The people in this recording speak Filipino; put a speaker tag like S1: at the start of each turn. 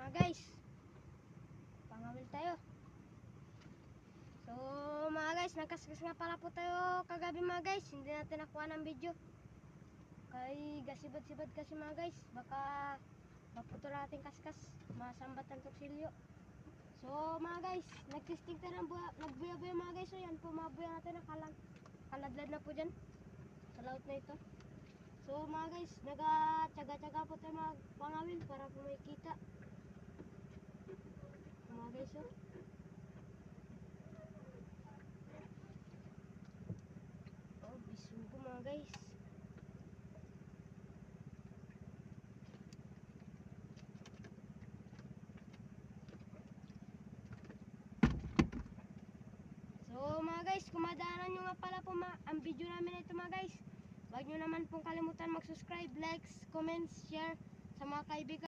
S1: mga guys, pangawil tayo. So mga guys, nagkaskas nga pala po tayo kagabi mga guys. Hindi natin nakuha ng video kay gasibad-sibad kasi mga guys. Baka maputol natin kaskas, masambat ang tuksilyo. So mga guys, nagtesting tayo ng nagbuya-buya mga guys. So yan po, mabuya natin ang kaladlad na po dyan sa laut na ito. So mga guys, nagtyaga-tyaga po tayo magpangawil para po may kita mga guys. Oh, bisugo mga guys. So mga guys, kung madaanan nyo nga pala po ang video namin ito mga guys, huwag nyo naman pong kalimutan mag-subscribe, likes, comments, share sa mga kaibigan.